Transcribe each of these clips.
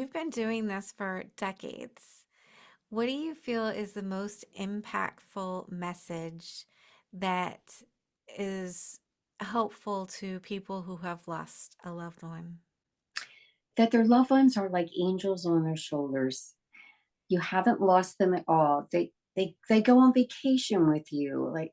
You've been doing this for decades. What do you feel is the most impactful message that is helpful to people who have lost a loved one? That their loved ones are like angels on their shoulders. You haven't lost them at all. They go on vacation with you.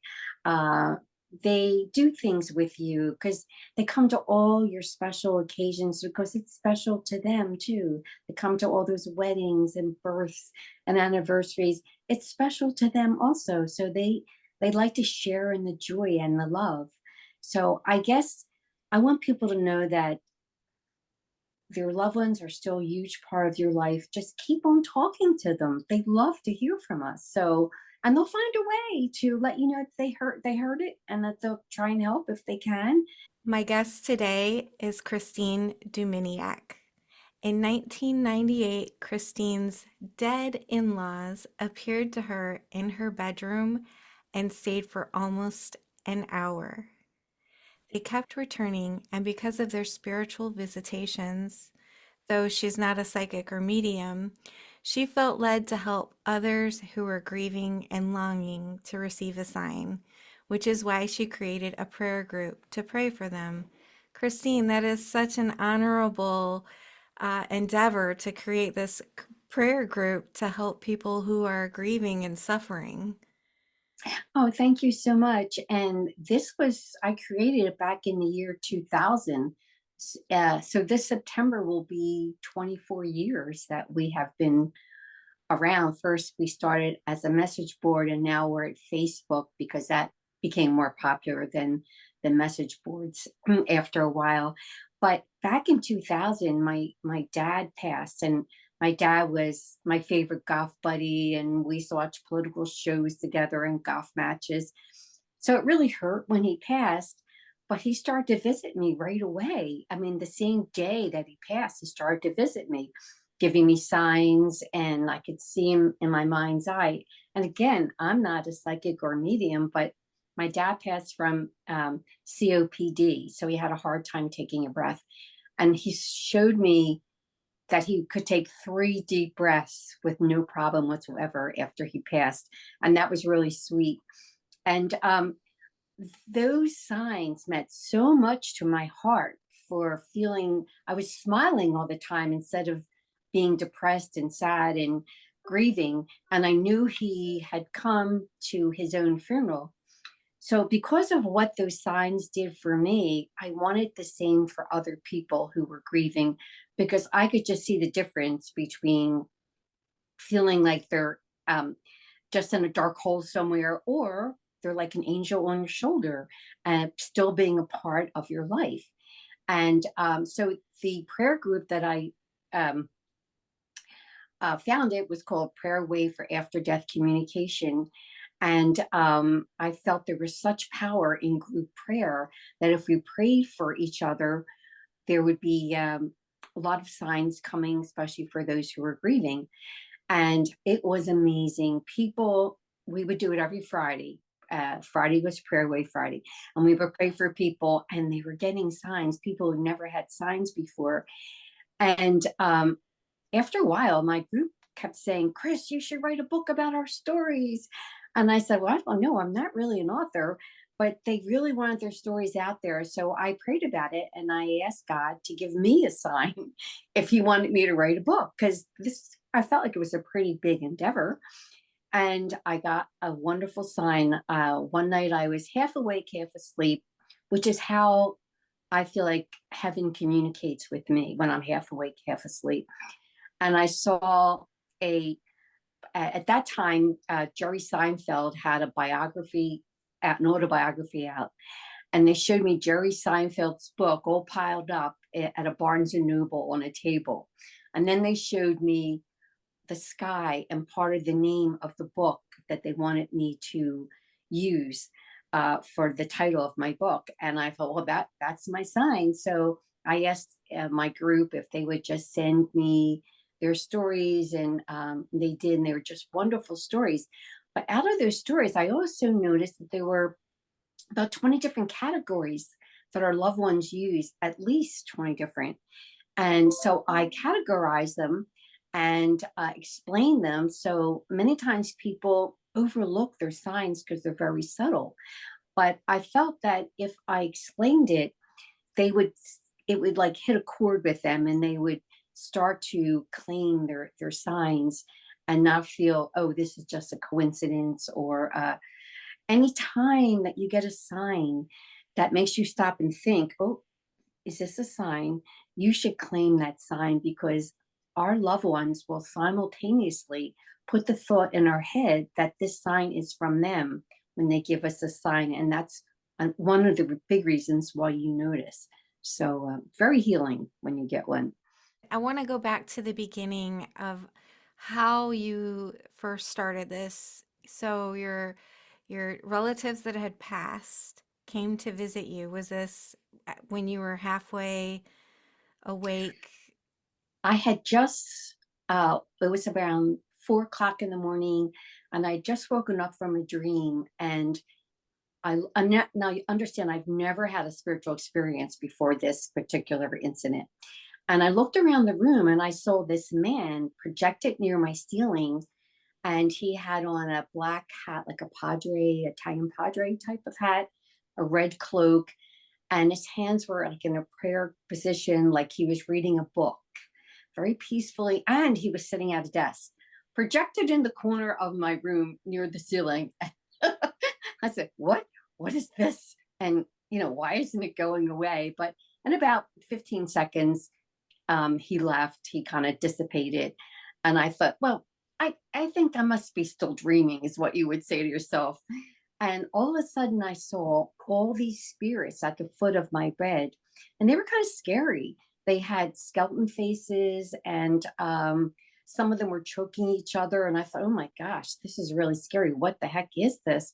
Uh they do things with you because they come to all your special occasions because it's special to them too. They come to all those weddings and births and anniversaries. It's special to them also. So they like to share in the joy and the love. So I guess I want people to know that their loved ones are still a huge part of your life. Just keep on talking to them. They love to hear from us. So, and they'll find a way to let you know that they heard it and that they'll try and help if they can. My guest today is Christine Duminiak. In 1998, Christine's dead in laws appeared to her in her bedroom and stayed for almost an hour. They kept returning, and because of their spiritual visitations, though she's not a psychic or medium, she felt led to help others who were grieving and longing to receive a sign, which is why she created a prayer group to pray for them. Christine, that is such an honorable endeavor to create this prayer group to help people who are grieving and suffering. Oh, thank you so much. And this was, I created it back in the year 2000. So this September will be 24 years that we have been around. First, we started as a message board, and now we're at Facebook because that became more popular than the message boards after a while. But back in 2000, my dad passed, and my dad was my favorite golf buddy, and we used to watch political shows together and golf matches. So it really hurt when he passed, but he started to visit me right away. I mean, the same day that he passed, he started to visit me, giving me signs, and I could see him in my mind's eye. And again, I'm not a psychic or medium, but my dad passed from COPD, so he had a hard time taking a breath. And he showed me that he could take 3 deep breaths with no problem whatsoever after he passed. And that was really sweet. And those signs meant so much to my heart for feeling I was smiling all the time instead of being depressed and sad and grieving. And I knew he had come to his own funeral. So, because of what those signs did for me, I wanted the same for other people who were grieving because I could just see the difference between feeling like they're just in a dark hole somewhere, or they're like an angel on your shoulder and still being a part of your life. And so the prayer group that I um, found, it was called Prayer Wave for After Death Communication. And I felt there was such power in group prayer that if we prayed for each other, there would be a lot of signs coming, especially for those who were grieving. And it was amazing. People, we would do it every Friday. Friday was Prayer Wave Friday, and we would pray for people, and they were getting signs. People who never had signs before, and after a while, my group kept saying, "Chris, you should write a book about our stories." And I said, "Well, I don't know. I'm not really an author." But they really wanted their stories out there. So I prayed about it and I asked God to give me a sign if He wanted me to write a book, because I felt like it was a pretty big endeavor. And I got a wonderful sign. One night I was half awake, half asleep, which is how I feel like heaven communicates with me when I'm half awake, half asleep. And I saw a at that time, Jerry Seinfeld had a biography, an autobiography out, and they showed me Jerry Seinfeld's book all piled up at a Barnes and Noble on a table, and then they showed me the sky and part of the name of the book that they wanted me to use for the title of my book. And I thought, well, that's my sign. So I asked my group if they would just send me their stories, and they did, and they were just wonderful stories. But out of those stories, I also noticed that there were about 20 different categories that our loved ones use, at least 20 different. And so I categorize them and explain them. So many times people overlook their signs because they're very subtle. But I felt that if I explained it, they would it would like hit a chord with them, and they would start to claim their signs and not feel, oh, this is just a coincidence. Or any time that you get a sign that makes you stop and think, oh, is this a sign? You should claim that sign, because our loved ones will simultaneously put the thought in our head that this sign is from them when they give us a sign. And that's one of the big reasons why you notice. So, very healing when you get one. I want to go back to the beginning of how you first started this. So your relatives that had passed came to visit you. Was this when you were halfway awake? I had just, it was around 4 o'clock in the morning, and I had just woken up from a dream. And I'm not, now you understand, I've never had a spiritual experience before this particular incident. And I looked around the room and I saw this man projected near my ceiling, and he had on a black hat, like a padre, Italian padre type of hat, a red cloak, and his hands were like in a prayer position, like he was reading a book very peacefully, and he was sitting at a desk projected in the corner of my room near the ceiling. I said, what is this? And why isn't it going away? But in about 15 seconds, he left. He kind of dissipated. And I thought, well, I think I must be still dreaming, is what you would say to yourself. And all of a sudden, I saw all these spirits at the foot of my bed, and they were kind of scary. They had skeleton faces, and some of them were choking each other. And I thought, oh my gosh, this is really scary. What the heck is this?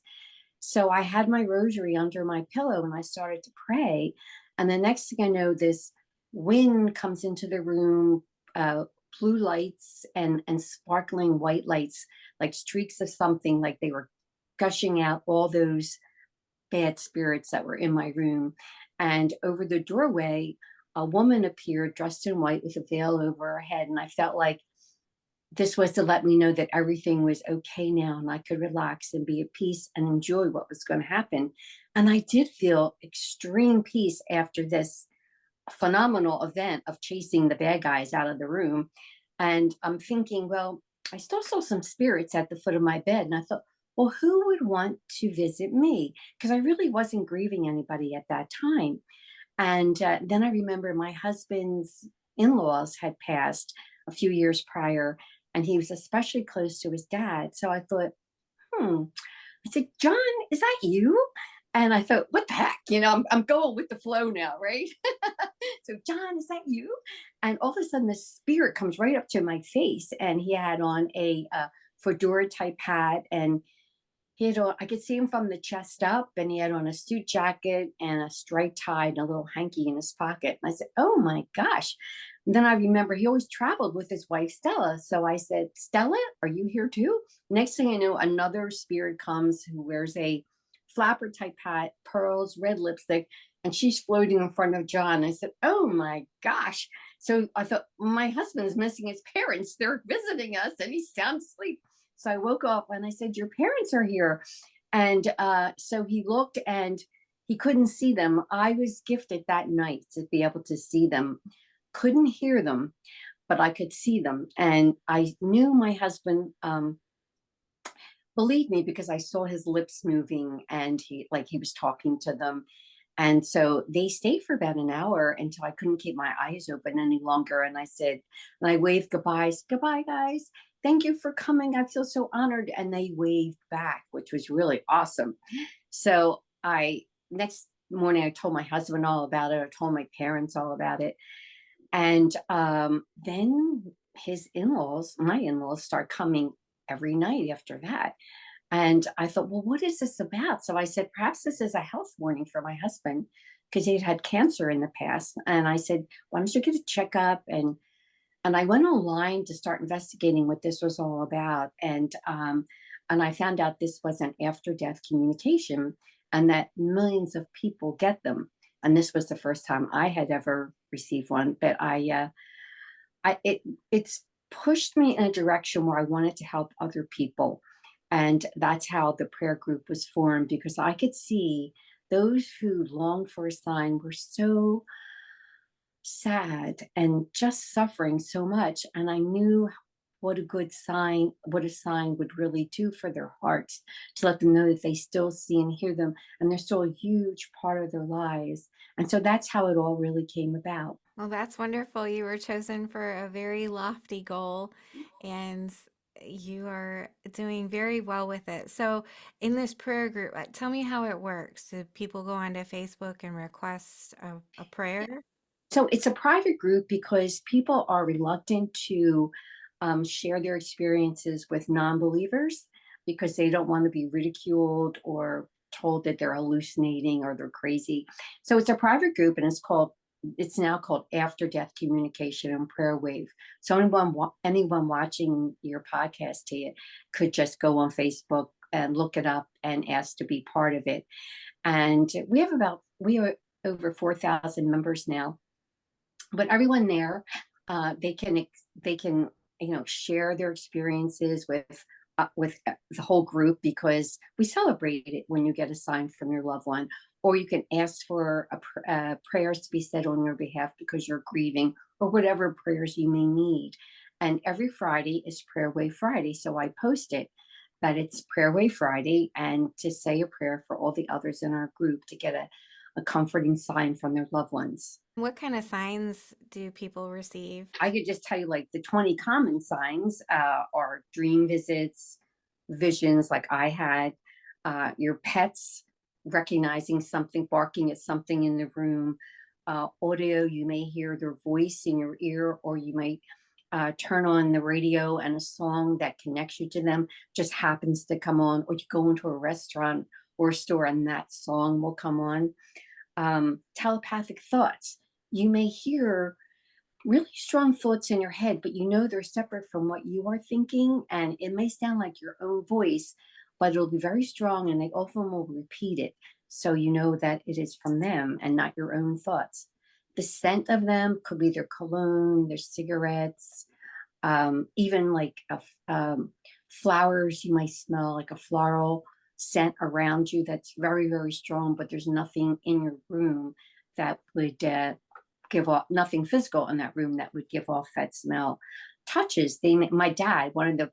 So I had my rosary under my pillow and I started to pray. And the next thing I know, this wind comes into the room, blue lights and sparkling white lights, like streaks of something, like they were gushing out all those bad spirits that were in my room. And over the doorway, a woman appeared dressed in white with a veil over her head. And I felt like this was to let me know that everything was okay now, and I could relax and be at peace and enjoy what was going to happen. And I did feel extreme peace after this phenomenal event of chasing the bad guys out of the room. And I'm thinking, well, I still saw some spirits at the foot of my bed. And I thought, well, who would want to visit me? Because I really wasn't grieving anybody at that time. And then I remember my husband's in laws had passed a few years prior, and he was especially close to his dad. So I thought, I said, John, is that you? And I thought, what the heck? I'm going with the flow now, right? So, John, is that you? And all of a sudden, the spirit comes right up to my face, and he had on a fedora type hat, and he had on, I could see him from the chest up, and he had on a suit jacket and a striped tie and a little hanky in his pocket. And I said, oh my gosh. And then I remember he always traveled with his wife, Stella. So I said, Stella, are you here too? Next thing I know, another spirit comes who wears a flapper type hat, pearls, red lipstick, and she's floating in front of John. I said, oh my gosh. So I thought, my husband's missing his parents. They're visiting us, and he's sound asleep. So I woke up and I said, your parents are here. And so he looked and he couldn't see them. I was gifted that night to be able to see them. Couldn't hear them, but I could see them. And I knew my husband believed me, because I saw his lips moving, and he was talking to them. And so they stayed for about an hour until I couldn't keep my eyes open any longer. And I said, and I waved goodbyes, goodbye, guys. Thank you for coming. I feel so honored. And they waved back, which was really awesome. So next morning, I told my husband all about it. I told my parents all about it. And then my in-laws start coming every night after that. And I thought, well, what is this about? So I said, perhaps this is a health warning for my husband, because he'd had cancer in the past. And I said, why don't you get a checkup? And I went online to start investigating what this was all about. And I found out this was an after death communication, and that millions of people get them. and this was the first time I had ever received one. But it's pushed me in a direction where I wanted to help other people, and that's how the prayer group was formed, because I could see those who longed for a sign were so sad and just suffering so much, and I knew what a sign would really do for their hearts, to let them know that they still see and hear them, and they're still a huge part of their lives. And so that's how it all really came about. Well, that's wonderful. You were chosen for a very lofty goal and you are doing very well with it. So, in this prayer group, tell me how it works. Do people go onto Facebook and request a prayer? So it's a private group because people are reluctant to share their experiences with non-believers, because they don't want to be ridiculed or told that they're hallucinating or they're crazy. So it's a private group, and it's now called After Death Communication and Prayer Wave. So anyone watching your podcast here could just go on Facebook and look it up and ask to be part of it. And we are over 4,000 members now, but everyone there, they can share their experiences with the whole group, because we celebrate it when you get a sign from your loved one, or you can ask for prayers to be said on your behalf because you're grieving, or whatever prayers you may need. And every Friday is Prayer Wave Friday, so I post it that it's Prayer Wave Friday, and to say a prayer for all the others in our group to get a comforting sign from their loved ones. What kind of signs do people receive? I could just tell you, like, the 20 common signs are dream visits, visions like I had, your pets recognizing something, barking at something in the room, audio, you may hear their voice in your ear, or you might turn on the radio and a song that connects you to them just happens to come on, or you go into a restaurant or a store and that song will come on. Telepathic thoughts. You may hear really strong thoughts in your head, but you know they're separate from what you are thinking. And it may sound like your own voice, but it'll be very strong, and they often will repeat it. So you know that it is from them and not your own thoughts. The scent of them could be their cologne, their cigarettes, even like flowers. You might smell like a floral scent around you that's very, very strong, but there's nothing in your room that would give off, nothing physical in that room that would give off that smell. Touches, my dad, one of the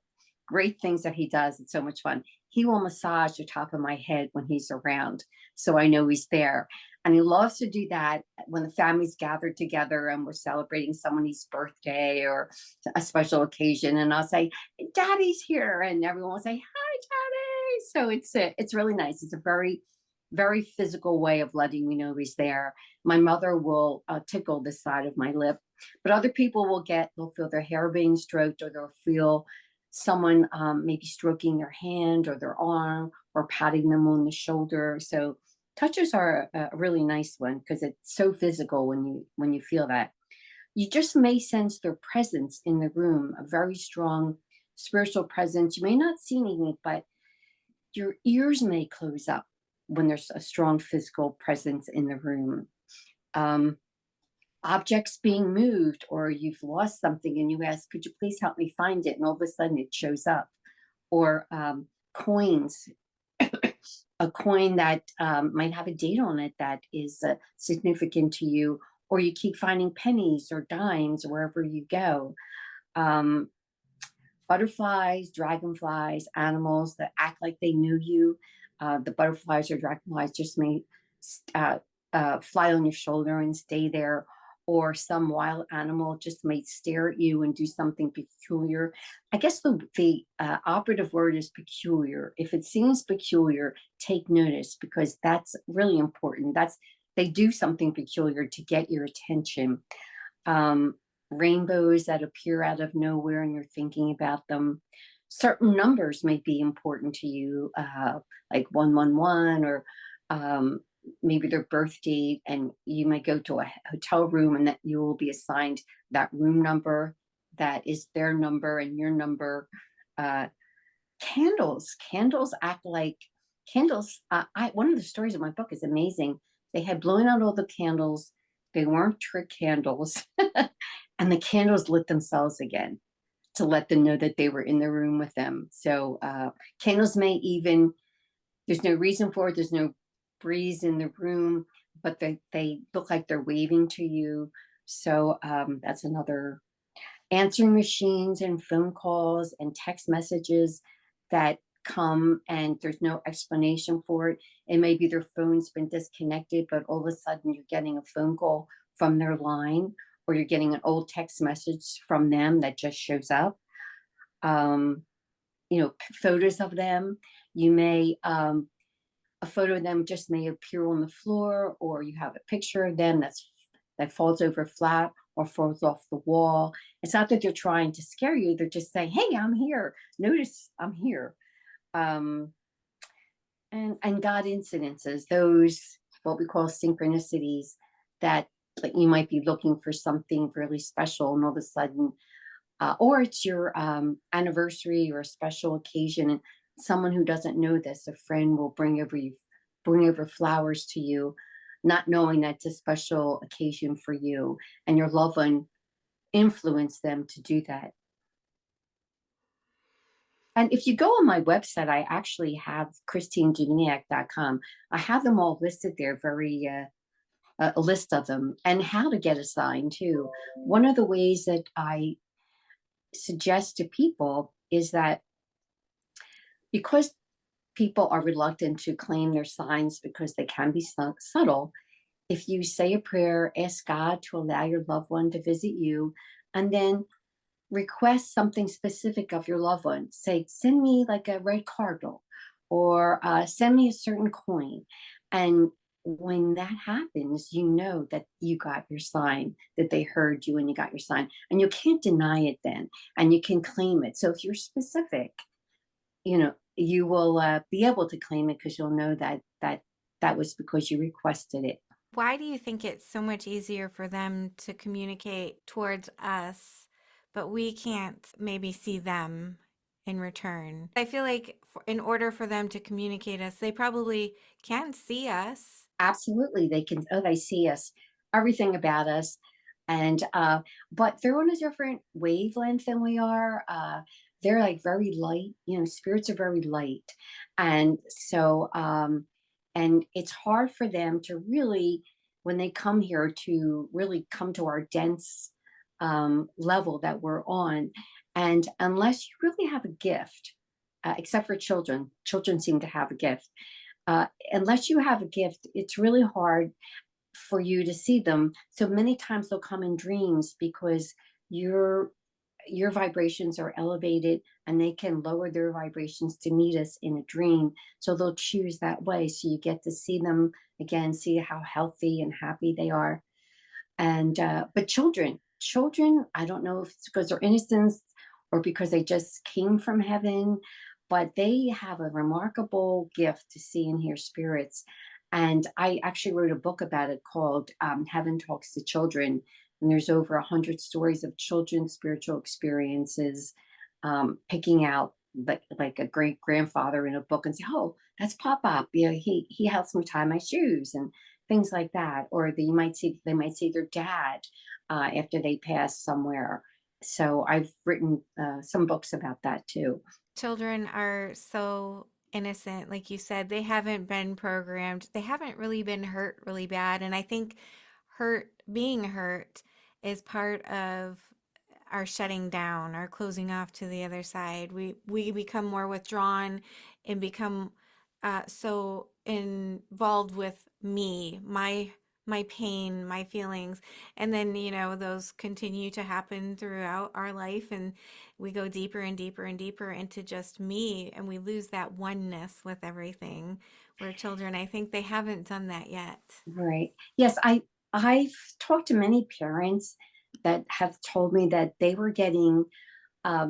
great things that he does, it's so much fun, he will massage the top of my head when he's around, so I know he's there. And he loves to do that when the family's gathered together and we're celebrating somebody's birthday or a special occasion, and I'll say, Daddy's here, and everyone will say, hi, Daddy. So it's really nice. It's a very, very physical way of letting me know he's there. My mother will tickle the side of my lip, but other people they'll feel their hair being stroked, or they'll feel someone maybe stroking their hand or their arm, or patting them on the shoulder. So touches are a really nice one, because it's so physical when you feel that. You just may sense their presence in the room, a very strong spiritual presence. You may not see anything, but your ears may close up when there's a strong physical presence in the room. Um, Objects being moved, or you've lost something and you ask, could you please help me find it? And all of a sudden it shows up. Or coins, a coin that might have a date on it that is significant to you, or you keep finding pennies or dimes wherever you go. Um, Butterflies, dragonflies, animals that act like they knew you. The butterflies or dragonflies just may uh, fly on your shoulder and stay there, or some wild animal just may stare at you and do something peculiar. I guess the operative word is peculiar. If it seems peculiar, take notice, because that's really important. They do something peculiar to get your attention. Um, Rainbows that appear out of nowhere and you're thinking about them. Certain numbers may be important to you, like 111, or um, maybe their birth date, and you might go to a hotel room and that you will be assigned that room number that is their number and your number. Uh, Candles act like candles. One of the stories in my book is amazing. They had blown out all the candles. They weren't trick candles. And the candles lit themselves again to let them know that they were in the room with them. So candles may even, there's no reason for it. There's no breeze in the room, but they look like they're waving to you. So that's another. Answering machines and phone calls and text messages that come and there's no explanation for it. It may be their phone's been disconnected, but all of a sudden you're getting a phone call from their line, or you're getting an old text message from them that just shows up. Um, photos of them. You may a photo of them just may appear on the floor, or you have a picture of them that falls over flat or falls off the wall. It's not that they're trying to scare you; they're just saying, "Hey, I'm here. Notice I'm here." Um, and God incidences, those what we call synchronicities, that like you might be looking for something really special, and all of a sudden or it's your anniversary or a special occasion, and someone who doesn't know this, a friend will bring over flowers to you, not knowing that's a special occasion for you, and your loved one influenced them to do that. And if you go on my website, I actually have christineduminiak.com. I have them all listed there, very a list of them, and how to get a sign too. One of the ways that I suggest to people is that because people are reluctant to claim their signs because they can be subtle, if you say a prayer, ask God to allow your loved one to visit you, and then request something specific of your loved one. Say, send me like a red cardinal, or send me a certain coin. And when that happens, you know that you got your sign, that they heard you and you got your sign. And you can't deny it then, and you can claim it. So if you're specific, you will be able to claim it because you'll know that was because you requested it. Why do you think it's so much easier for them to communicate towards us, but we can't maybe see them in return? I feel like in order for them to communicate us, they probably can't see us. Absolutely, they can. Oh, they see us, everything about us, and but they're on a different wavelength than we are. They're like very light. Spirits are very light, and so and it's hard for them to really, when they come here, to really come to our dense level that we're on, and unless you really have a gift, except for children seem to have a gift. Unless you have a gift, it's really hard for you to see them. So many times they'll come in dreams because your your vibrations are elevated, and they can lower their vibrations to meet us in a dream. So they'll choose that way. So you get to see them again, see how healthy and happy they are. And but children, I don't know if it's because they're innocent or because they just came from heaven, but they have a remarkable gift to see and hear spirits. And I actually wrote a book about it called Heaven Talks to Children. And there's over 100 stories of children's spiritual experiences, picking out like a great grandfather in a book and say, "Oh, that's Pop Up. He helps me tie my shoes," and things like that. Or they might see their dad after they pass somewhere. So I've written some books about that too. Children are so innocent. Like you said, they haven't been programmed. They haven't really been hurt really bad. And I think being hurt is part of our shutting down, our closing off to the other side. We become more withdrawn and become so involved with my pain, my feelings, and then those continue to happen throughout our life, and we go deeper and deeper and deeper into just me, and we lose that oneness with everything. Where children, I think they haven't done that yet. Right. Yes, I've talked to many parents that have told me that they were getting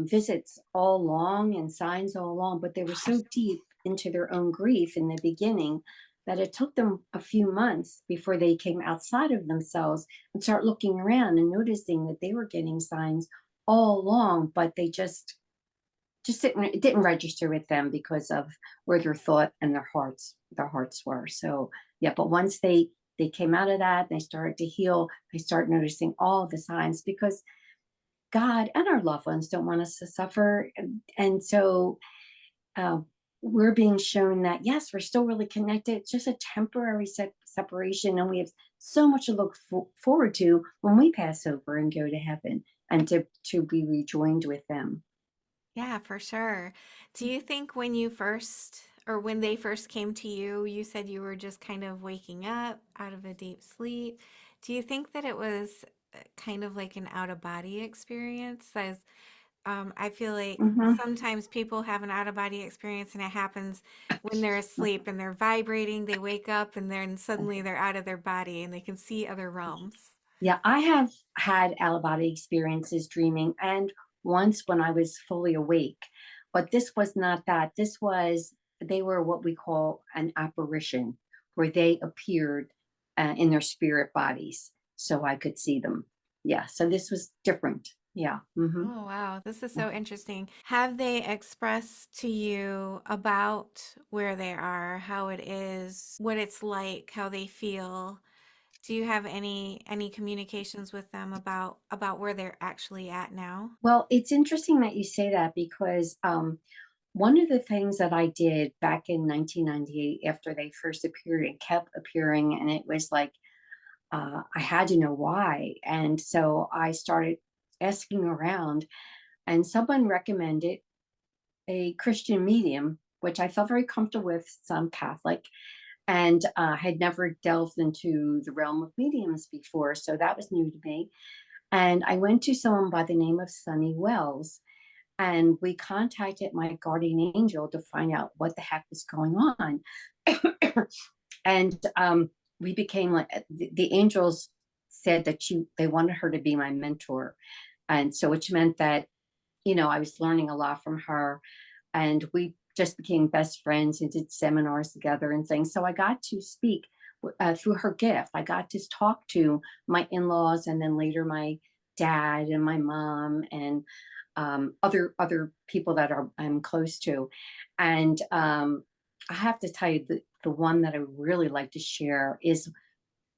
visits all along and signs all along, but they were so deep into their own grief in the beginning that it took them a few months before they came outside of themselves and start looking around and noticing that they were getting signs all along, but they just didn't, it didn't register with them because of where their thought and their hearts were. So yeah, but once they they came out of that, they started to heal, they start noticing all the signs, because God and our loved ones don't want us to suffer. And so uh, we're being shown that, yes, we're still really connected. It's just a temporary separation. And we have so much to look forward to when we pass over and go to heaven, and to be rejoined with them. Yeah, for sure. Do you think when you first, or when they first came to you, you said you were just kind of waking up out of a deep sleep? Do you think that it was kind of like an out of body experience? As I feel like Hmm. sometimes people have an out of body experience and it happens when they're asleep and they're vibrating, they wake up and then suddenly they're out of their body and they can see other realms. Yeah, I have had out of body experiences dreaming, and once when I was fully awake. But this was not that. They were what we call an apparition, where they appeared in their spirit bodies so I could see them. Yeah, so this was different. Yeah. Hmm. Oh, wow. This is so interesting. Have they expressed to you about where they are, how it is, what it's like, how they feel? Do you have any communications with them about where they're actually at now? Well, it's interesting that you say that, because one of the things that I did back in 1998, after they first appeared and kept appearing, and it was like, I had to know why. And so I started asking around, and someone recommended a Christian medium, which I felt very comfortable with. Some Catholic, and had never delved into the realm of mediums before. So that was new to me. And I went to someone by the name of Sunny Wells, and we contacted my guardian angel to find out what the heck was going on. And we became like, the angels said that they wanted her to be my mentor, and so which meant that, I was learning a lot from her, and we just became best friends and did seminars together and things. So I got to speak through her gift. I got to talk to my in-laws, and then later my dad and my mom, and other people that I'm close to. And I have to tell you, the one that I really like to share is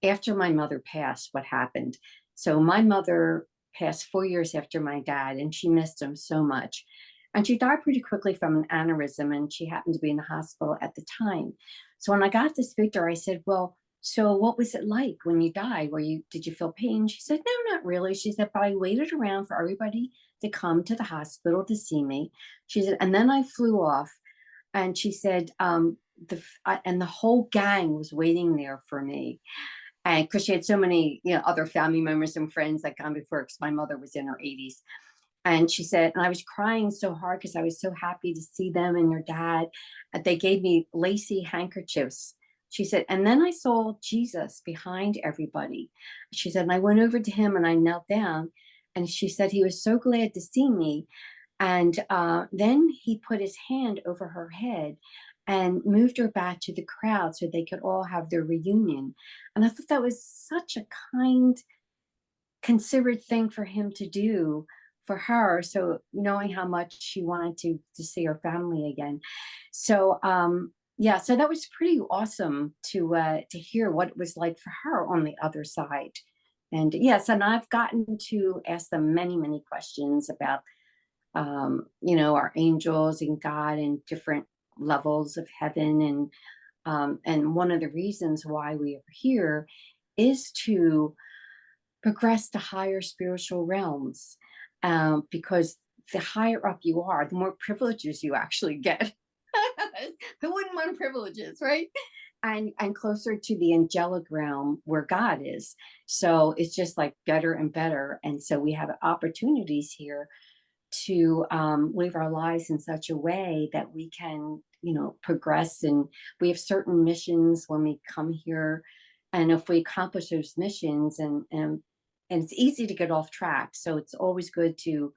after my mother passed, what happened. So my mother passed 4 years after my dad, and she missed him so much. And she died pretty quickly from an aneurysm, and she happened to be in the hospital at the time. So when I got to speak to her, I said, "Well, so what was it like when you died? Did you feel pain?" She said, "No, not really." She said, "But I waited around for everybody to come to the hospital to see me." She said, "And then I flew off." And she said, and the whole gang was waiting there for me. And because she had so many, other family members and friends that gone before, because my mother was in her 80s. And she said, and I was crying so hard because I was so happy to see them and your dad. They gave me lacy handkerchiefs. She said, and then I saw Jesus behind everybody. She said, and I went over to him and I knelt down. And she said, he was so glad to see me. And then he put his hand over her head and moved her back to the crowd so they could all have their reunion. And I thought that was such a kind, considerate thing for him to do for her. So knowing how much she wanted to see her family again. So yeah, so that was pretty awesome to hear what it was like for her on the other side. And yes, and I've gotten to ask them many, many questions about our angels and God and different levels of heaven. And one of the reasons why we are here is to progress to higher spiritual realms, because the higher up you are, the more privileges you actually get. Who wouldn't want privileges, right? And closer to the angelic realm where God is. So it's just like better and better. And so we have opportunities here to live our lives in such a way that we can, progress. And we have certain missions when we come here. And if we accomplish those missions, and it's easy to get off track. So it's always good to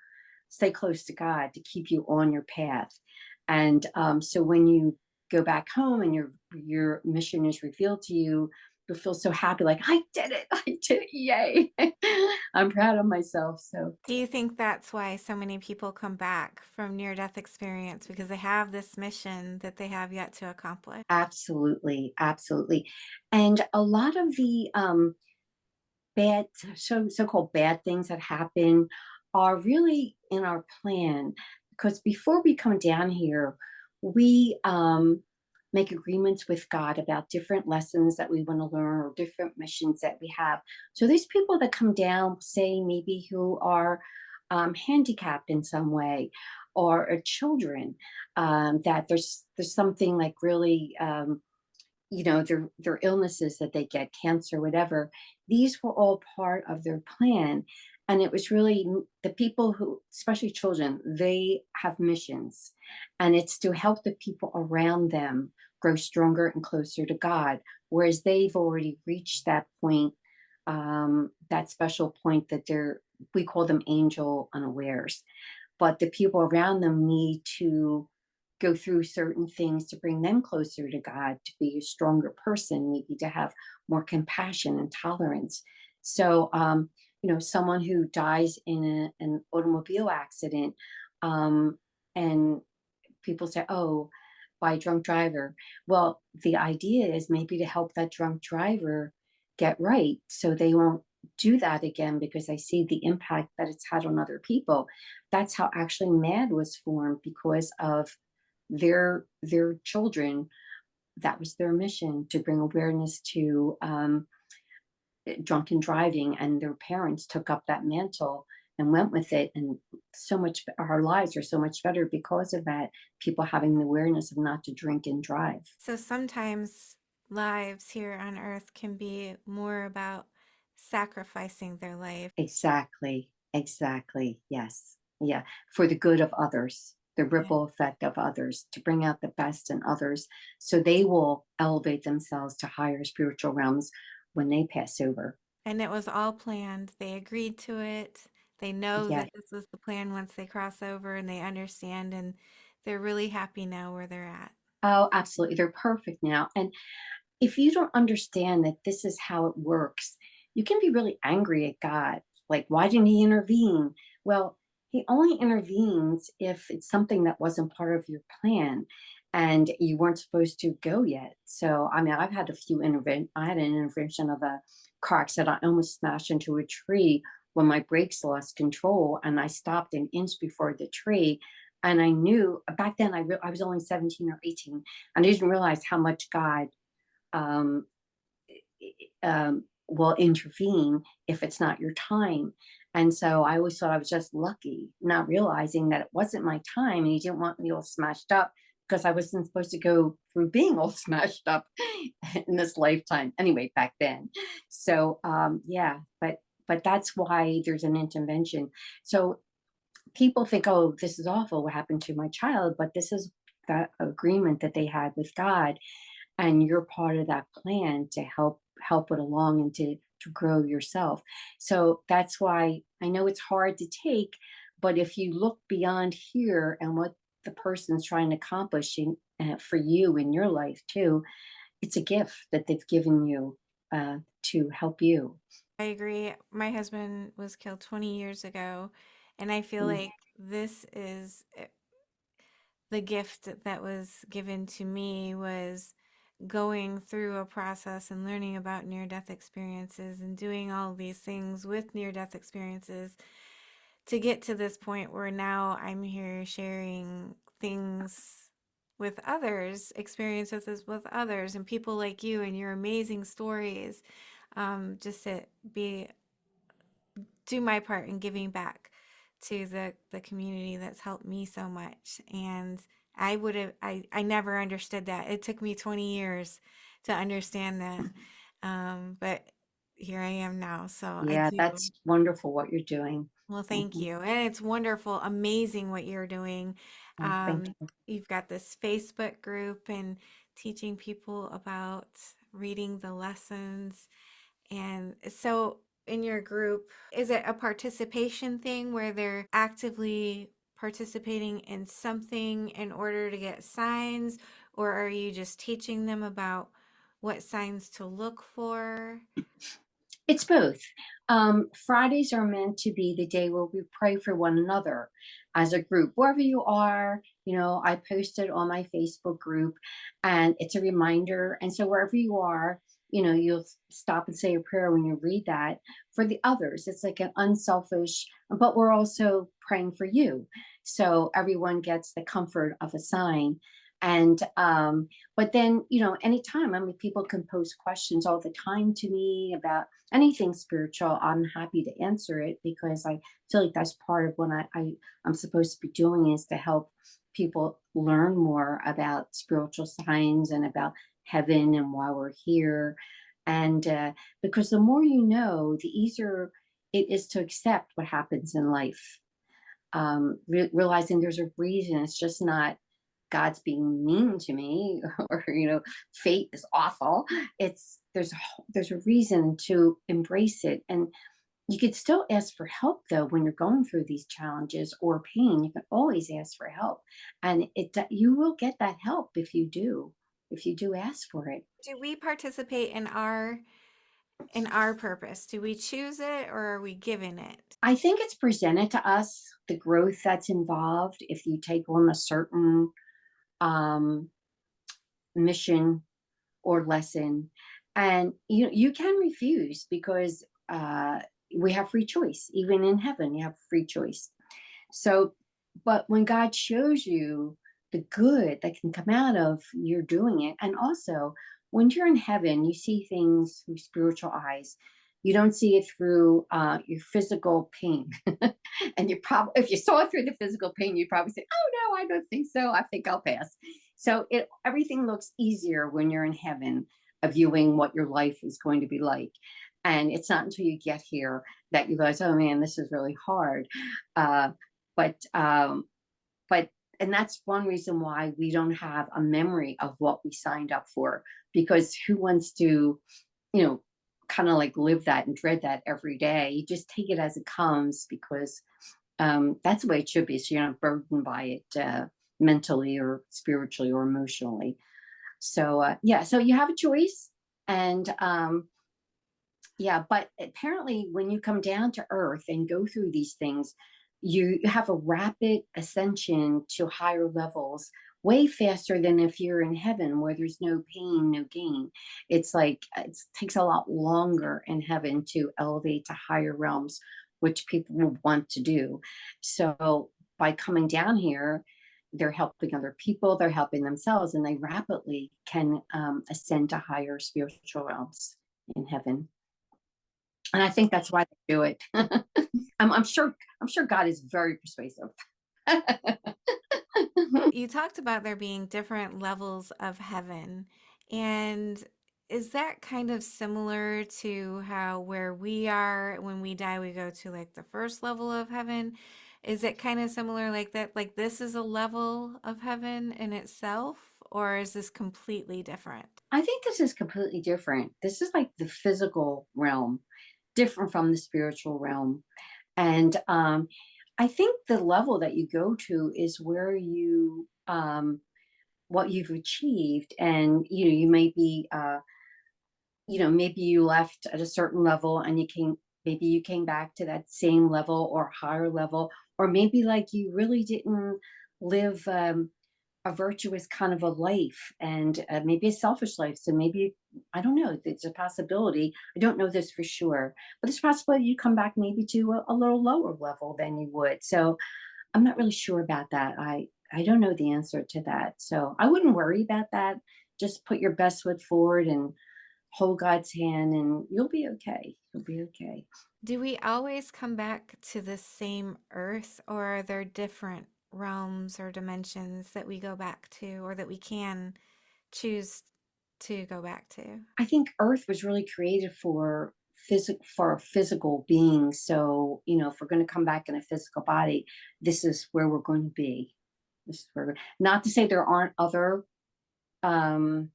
stay close to God to keep you on your path. And so when you go back home and your mission is revealed to you, you'll feel so happy, like, I did it, I did it, yay. I'm proud of myself. So Do you think that's why so many people come back from near-death experience because they have this mission that they have yet to accomplish? absolutely, absolutely. And a lot of the bad so-called bad things that happen are really in our plan, because before we come down here, we make agreements with God about different lessons that we want to learn or different missions that we have. So these people that come down, say maybe who are handicapped in some way, or children, that there's something like really their illnesses that they get, cancer, whatever. These were all part of their plan. And it was really the people who, especially children, they have missions, and it's to help the people around them grow stronger and closer to God, whereas they've already reached that point, that special point that we call them angel unawares, but the people around them need to go through certain things to bring them closer to God, to be a stronger person, maybe to have more compassion and tolerance. So, someone who dies in an automobile accident, and people say, oh, by a drunk driver. Well, the idea is maybe to help that drunk driver get right so they won't do that again, because I see the impact that it's had on other people. That's how actually MAD was formed, because of their children. That was their mission, to bring awareness to drunken driving, and their parents took up that mantle and went with it. And so much, our lives are so much better because of that, people having the awareness of not to drink and drive. So sometimes lives here on earth can be more about sacrificing their life. Exactly, exactly, yes, yeah, for the good of others, the Yeah. ripple effect of others, to bring out the best in others, so they will elevate themselves to higher spiritual realms when they pass over. And it was all planned. They agreed to it. They know Yeah. that this was the plan once they cross over and they understand and they're really happy now where they're at. Oh, absolutely, they're perfect now. And if you don't understand that this is how it works, you can be really angry at God. Like, why didn't he intervene? Well, he only intervenes if it's something that wasn't part of your plan and you weren't supposed to go yet. So, I mean, I've had a few I had an intervention of a car accident. I almost smashed into a tree when my brakes lost control, and I stopped an inch before the tree. And I knew back then I was only 17 or 18, and I didn't realize how much God um, will intervene if it's not your time. And so I always thought I was just lucky, not realizing that it wasn't my time, and he didn't want me all smashed up, because I wasn't supposed to go through being all smashed up in this lifetime. Anyway, back then. So yeah, but that's why there's an intervention. So people think, oh, this is awful, what happened to my child, but this is that agreement that they had with God, and you're part of that plan to help it along and to grow yourself. So that's why I know it's hard to take, but if you look beyond here and what the person's trying to accomplish for you in your life too, it's a gift that they've given you, to help you. I agree. My husband was killed 20 years ago, and I feel Mm. like this is the gift that was given to me was going through a process and learning about near death experiences and doing all these things with near death experiences to get to this point where now I'm here sharing things with others, experiences with others, and people like you and your amazing stories. Just to be do my part in giving back to the community that's helped me so much. And I never understood that. It took me 20 years to understand that. But here I am now. So I Yeah, do. that's wonderful what you're doing. Well, thank Mhm. you. And it's wonderful, amazing what you're doing. Oh, thank you. You've got this Facebook group and teaching people about reading the lessons. And so in your group, is it a participation thing where they're actively participating in something in order to get signs, or are you just teaching them about what signs to look for? It's both. Fridays are meant to be the day where we pray for one another as a group, wherever you are. I posted on my Facebook group, and it's a reminder. And so wherever you are, you'll stop and say a prayer when you read that for the others. It's like an unselfish, but we're also praying for you. So everyone gets the comfort of a sign. And but then, anytime, I mean, people can post questions all the time to me about anything spiritual. I'm happy to answer it because I feel like that's part of what I'm supposed to be doing, is to help people learn more about spiritual signs and about heaven and why we're here. And because the more you know, the easier it is to accept what happens in life. Realizing there's a reason. It's just not God's being mean to me, or fate is awful. It's there's a reason to embrace it. And you could still ask for help, though, when you're going through these challenges or pain. You can always ask for help, and you will get that help if you do ask for it. Do we participate in our purpose? Do we choose it or are we given it? I think it's presented to us, the growth that's involved if you take on a certain um, mission or lesson. And you can refuse, because we have free choice. Even in heaven, you have free choice. So, but when God shows you the good that can come out of your doing it, and also when you're in heaven, you see things through spiritual eyes. You don't see it through your physical pain. And you probably, if you saw it through the physical pain, you'd probably say, "Oh no, I don't think so. I think I'll pass." So everything looks easier when you're in heaven, of viewing what your life is going to be like. And it's not until you get here that you realize, "Oh man, this is really hard." Uh, but but and that's one reason why we don't have a memory of what we signed up for, because who wants to, you know kind of like live that and dread that every day? You just take it as it comes, because that's the way it should be, so you're not burdened by it, mentally or spiritually or emotionally. So yeah, so you have a choice. And yeah, but apparently when you come down to earth and go through these things, you have a rapid ascension to higher levels, way faster than if you're in heaven, where there's no pain, no gain. It's like it takes a lot longer in heaven to elevate to higher realms, which people will want to do. So by coming down here, they're helping other people, they're helping themselves, and they rapidly can ascend to higher spiritual realms in heaven. And I think that's why they do it. I'm sure. I'm sure God is very persuasive. You talked about there being different levels of heaven. And is that kind of similar to how where we are when we die, we go to like the first level of heaven? Is it kind of similar like that? Like this is a level of heaven in itself, or is this completely different? I think this is completely different. This is like the physical realm, different from the spiritual realm. And I think the level that you go to is where what you've achieved. And you may be maybe you left at a certain level, and maybe you came back to that same level or higher level. Or maybe like you really didn't live a virtuous kind of a life, and maybe a selfish life. So maybe, I don't know, it's a possibility. I don't know this for sure, but it's possible you come back maybe to a little lower level than you would. So I'm not really sure about that. I don't know the answer to that, so I wouldn't worry about that. Just put your best foot forward and hold God's hand, and you'll be okay. You'll be okay. Do we always come back to the same earth, or are there different realms or dimensions that we go back to, or that we can choose to go back to? I think Earth was really created for a physical being. So, if we're going to come back in a physical body, this is where we're going to be. This is where, not to say there aren't other um,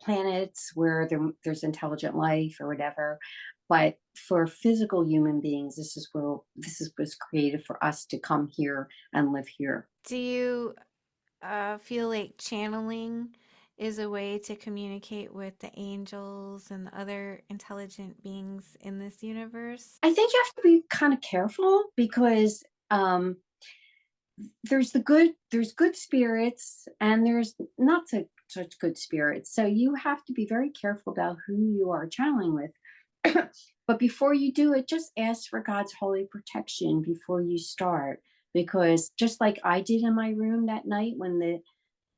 planets where there's intelligent life or whatever, but for physical human beings, this is was created for us to come here and live here. Do you feel like channeling is a way to communicate with the angels and the other intelligent beings in this universe? I think you have to be kind of careful because um, there's good spirits and there's not such good spirits. So you have to be very careful about who you are channeling with. But before you do it, just ask for God's holy protection before you start. Because just like I did in my room that night when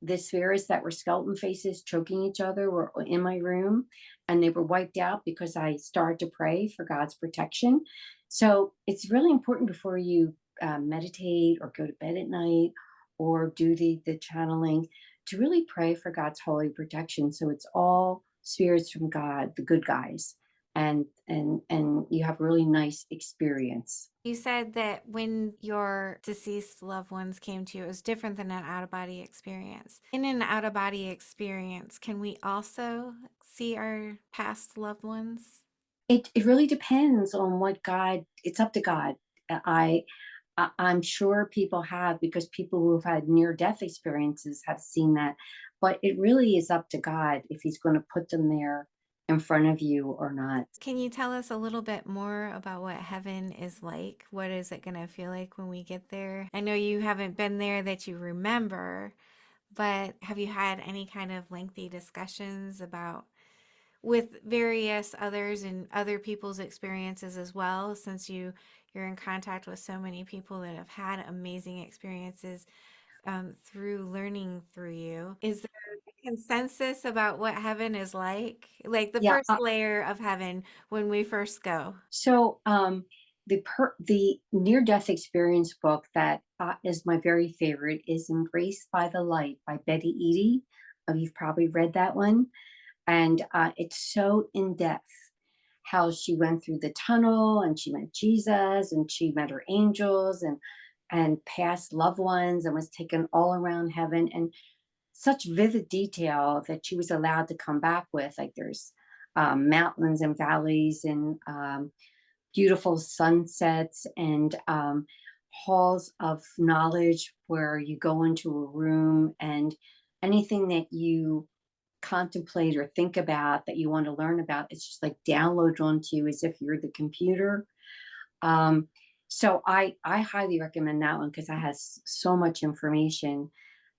the spirits that were skeleton faces choking each other were in my room and they were wiped out because I started to pray for God's protection. So it's really important before you meditate or go to bed at night or do the channeling to really pray for God's holy protection. So it's all spirits from God, the good guys, and you have a really nice experience. You said that when your deceased loved ones came to you, it was different than an out of body experience. In an out of body experience, can we also see our past loved ones? It really depends on what God. It's up to God. I'm sure people have because people who have had near death experiences have seen that, but it really is up to God if He's going to put them there in front of you or not. Can you tell us a little bit more about what heaven is like? What is it going to feel like when we get there? I know you haven't been there that you remember, but have you had any kind of lengthy discussions about with various others and other people's experiences as well, since you're in contact with so many people that have had amazing experiences through learning through you? Is there a consensus about what heaven is like the Yeah. first layer of heaven when we first go? So the near death experience book that is my very favorite is Embraced by the Light by Betty Eady. You've probably read that one, and it's so in depth how she went through the tunnel and she met Jesus and she met her angels and past loved ones and was taken all around heaven and such vivid detail that she was allowed to come back with. Like there's mountains and valleys and beautiful sunsets and halls of knowledge where you go into a room and anything that you contemplate or think about that you want to learn about, it's just like downloaded onto you as if you're the computer. Um, so I highly recommend that one because it has so much information.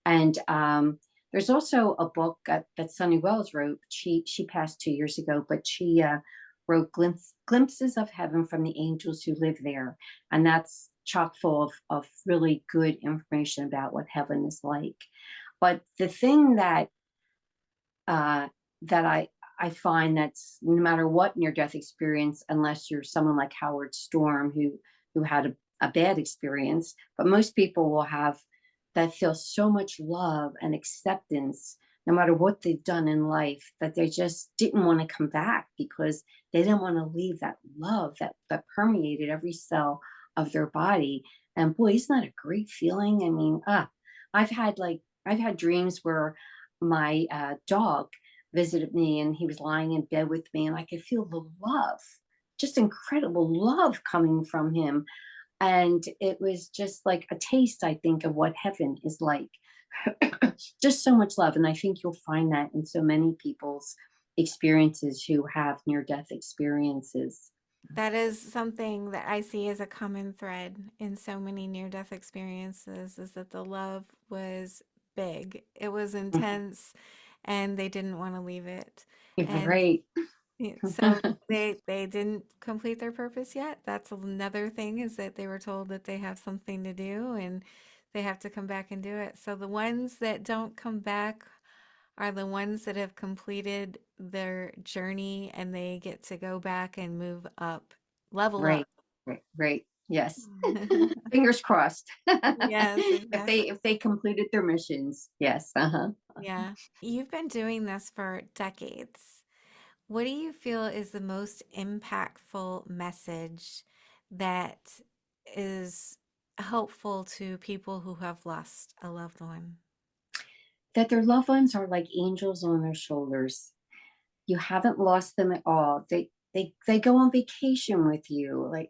And there's also a book that Sunny Wells wrote. She passed 2 years ago, but she wrote Glimpses of Heaven from the Angels Who Live There, and that's chock full of really good information about what heaven is like. But the thing uh, that I find that's no matter what near death experience, unless you're someone like Howard Storm who had a bad experience, but most people will have that feel so much love and acceptance no matter what they've done in life that they just didn't want to come back because they didn't want to leave that love that permeated every cell of their body. And boy, isn't that a great feeling? I mean, I've had dreams where my dog visited me and he was lying in bed with me and I could feel the love, just incredible love coming from him. And it was just like a taste, I think, of what heaven is like. Just so much love. And I think you'll find that in so many people's experiences who have near death experiences. That is something that I see as a common thread in so many near-death experiences is that the love was big. It was intense and they didn't want to leave it. And Right. so they didn't complete their purpose yet. That's another thing is that they were told that they have something to do and they have to come back and do it. So the ones that don't come back are the ones that have completed their journey and they get to go back and move up, level Right. up. Right. Yes. Fingers crossed. Yes, exactly. If they completed their missions. Yes. Uh-huh. Yeah. You've been doing this for decades. What do you feel is the most impactful message that is helpful to people who have lost a loved one? That their loved ones are like angels on their shoulders. You haven't lost them at all. They go on vacation with you. Like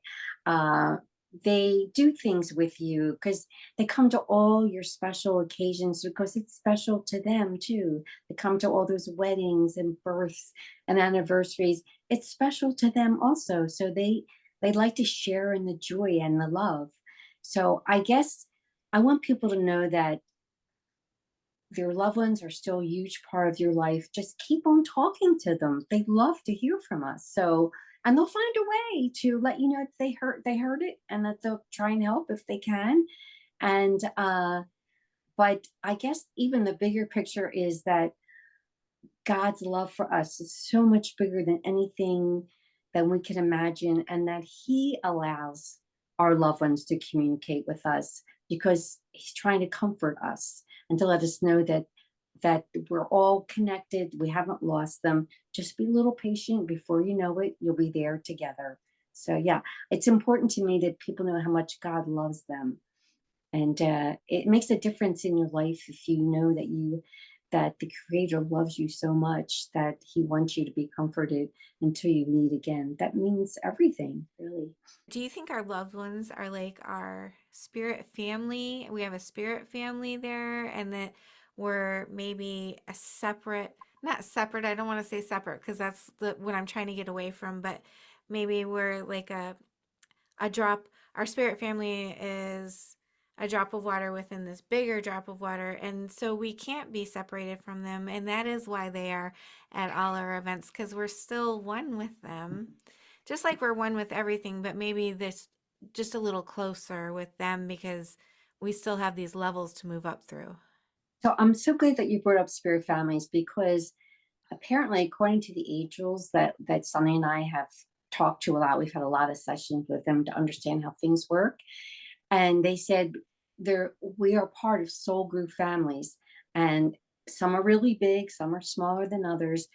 they do things with you because they come to all your special occasions because it's special to them too. They come to all those weddings and births and anniversaries. It's special to them also. So they like to share in the joy and the love. So I guess I want people to know that their loved ones are still a huge part of your life. Just keep on talking to them. They love to hear from us. So, and they'll find a way to let you know that they heard it and that they'll try and help if they can. And but I guess even the bigger picture is that God's love for us is so much bigger than anything that we can imagine, and that He allows our loved ones to communicate with us because He's trying to comfort us and to let us know that we're all connected. We haven't lost them. Just be a little patient. Before you know it, you'll be there together. So yeah, it's important to me that people know how much God loves them, and it makes a difference in your life if you know that the creator loves you so much that he wants you to be comforted until you meet again. That means everything, really. Do you think our loved ones are like our spirit family? We have a spirit family there, and that we're maybe a separate, not separate, I don't want to say separate because that's what I'm trying to get away from, but maybe we're like a drop. Our spirit family is a drop of water within this bigger drop of water, and so we can't be separated from them, and that is why they are at all our events, because we're still one with them, just like we're one with everything, but maybe this just a little closer with them because we still have these levels to move up through. So I'm so glad that you brought up spirit families because apparently, according to the angels that Sunny and I have talked to a lot, we've had a lot of sessions with them to understand how things work. And they said we are part of soul group families, and some are really big, some are smaller than others.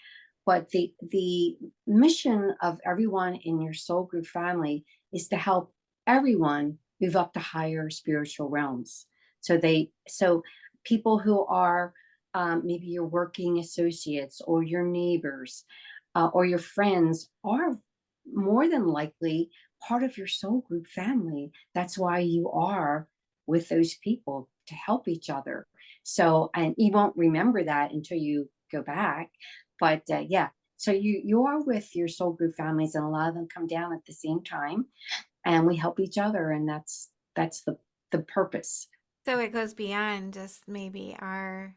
But the mission of everyone in your soul group family is to help everyone move up to higher spiritual realms. So people who are maybe your working associates or your neighbors or your friends are more than likely part of your soul group family. That's why you are with those people to help each other. So, and you won't remember that until you go back. But yeah, so you are with your soul group families, and a lot of them come down at the same time, and we help each other, and that's the purpose. So it goes beyond just maybe our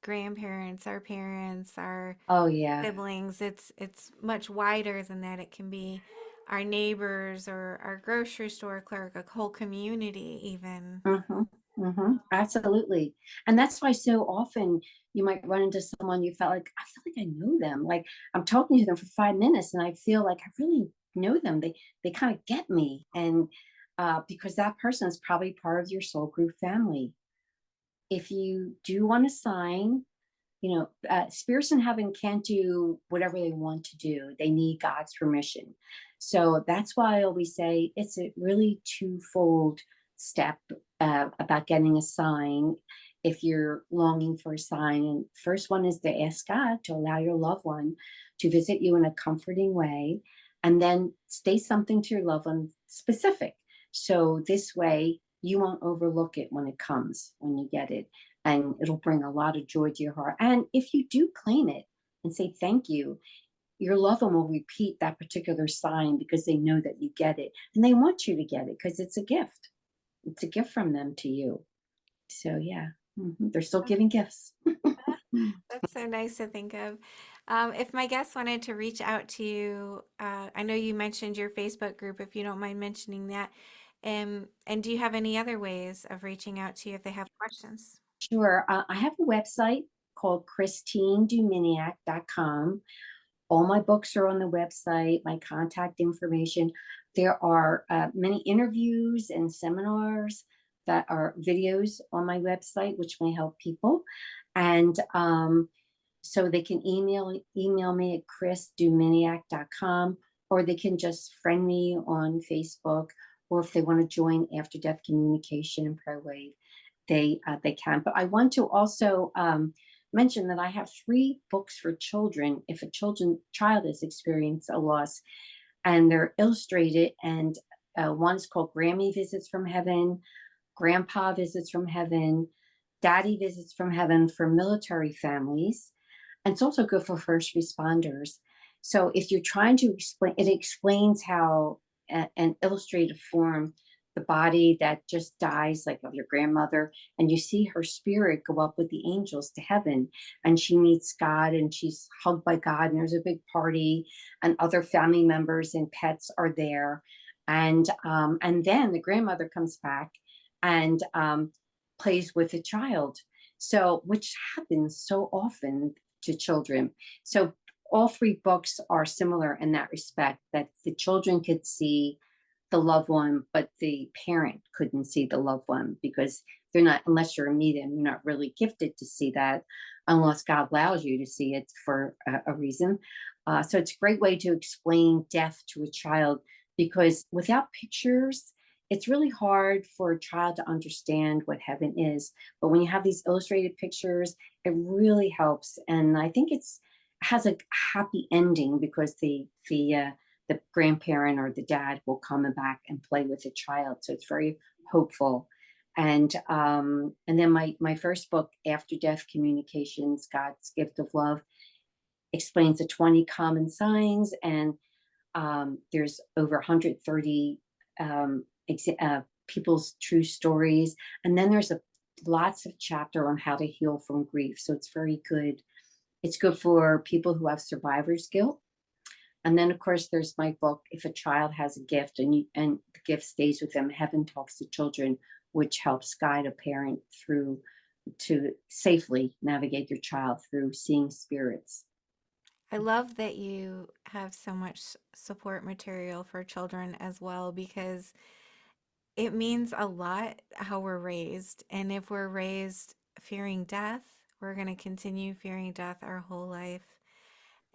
grandparents, our parents, our Oh yeah. siblings. It's much wider than that. It can be our neighbors or our grocery store clerk, a whole community even. Mhm, mhm, absolutely, and that's why so often you might run into someone you felt like, "I feel like I know them," like, I'm talking to them for 5 minutes, and I feel like I really know them, they kinda get me, and, because that person is probably part of your soul group family. If you do want to sign, spirits in heaven can't do whatever they want to do. They need God's permission. So that's why I always say it's a really twofold step about getting a sign if you're longing for a sign. And first one is to ask God to allow your loved one to visit you in a comforting way, and then say something to your loved one specific. So this way, you won't overlook it when it comes, when you get it, and it'll bring a lot of joy to your heart. And if you do claim it and say thank you, your loved one will repeat that particular sign because they know that you get it and they want you to get it because it's a gift. It's a gift from them to you. So, yeah, they're still giving gifts. That's so nice to think of. If my guests wanted to reach out to you, I know you mentioned your Facebook group, if you don't mind mentioning that. And do you have any other ways of reaching out to you if they have questions? Sure. I have a website called christineduminiak.com. All my books are on the website, my contact information. There are many interviews and seminars that are videos on my website, which may help people. And so they can email me at chrisduminiak.com, or they can just friend me on Facebook, or if they want to join After Death Communication and Prayer Wave, they can. But I want to also mention that I have 3 books for children if a child has experienced a loss, and they're illustrated, and one's called Grammy Visits from Heaven, Grandpa Visits from Heaven, Daddy Visits from Heaven for military families. And it's also good for first responders. So if you're trying to explain, it explains how an illustrative form, the body that just dies, like of your grandmother, and you see her spirit go up with the angels to heaven, and she meets God, and she's hugged by God, and there's a big party, and other family members and pets are there, and then the grandmother comes back and plays with the child. So, which happens so often to children. So all three books are similar in that respect, that the children could see the loved one, but the parent couldn't see the loved one because they're not, unless you're a medium, you're not really gifted to see that unless God allows you to see it for a reason. So it's a great way to explain death to a child because without pictures, it's really hard for a child to understand what heaven is. But when you have these illustrated pictures, it really helps. And I think it's has a happy ending because the grandparent or the dad will come back and play with the child. So it's very hopeful. And then my first book, After Death Communications, God's Gift of Love, explains the 20 common signs, and there's over 130 people's true stories, and then there's a lots of chapter on how to heal from grief. So it's very good. It's good for people who have survivor's guilt. And then, of course, there's my book, If a Child Has a Gift and the gift stays with them, Heaven Talks to Children, which helps guide a parent through to safely navigate their child through seeing spirits. I love that you have so much support material for children as well because it means a lot how we're raised. And if we're raised fearing death, we're going to continue fearing death our whole life.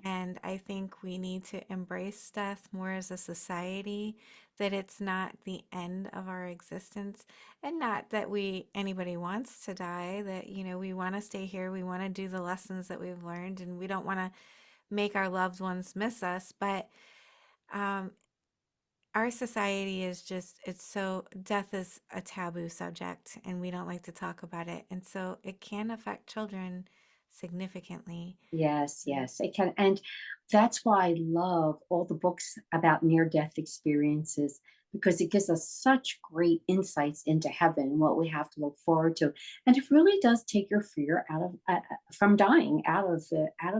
And I think we need to embrace death more as a society, that it's not the end of our existence. And not that anybody wants to die, that, we want to stay here, we want to do the lessons that we've learned, and we don't want to make our loved ones miss us. But um, our society is just, it's so, death is a taboo subject and we don't like to talk about it. And so it can affect children significantly. Yes, yes, it can. And that's why I love all the books about near death experiences because it gives us such great insights into heaven, what we have to look forward to. And it really does take your fear out of from dying out of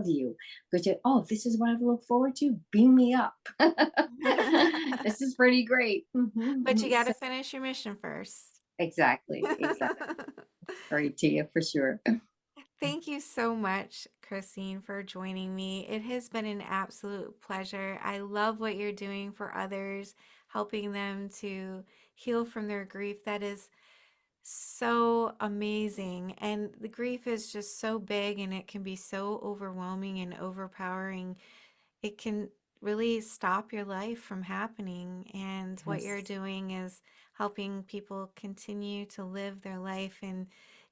you. Because oh, this is what I look forward to. Beam me up. This is pretty great. But you got to So, finish your mission first. exactly, exactly. Right to you for sure. Thank you so much, Christine, for joining me. It has been an absolute pleasure. I love what you're doing for others, helping them to heal from their grief. That is so amazing. And the grief is just so big and it can be so overwhelming and overpowering. It can really stop your life from happening. And what you're Yes. doing is helping people continue to live their life and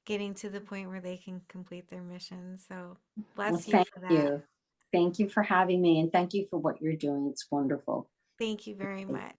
getting to the point where they can complete their mission. So Well, bless you thank for that. you. Thank you for having me and thank you for what you're doing. It's wonderful. Thank you very much.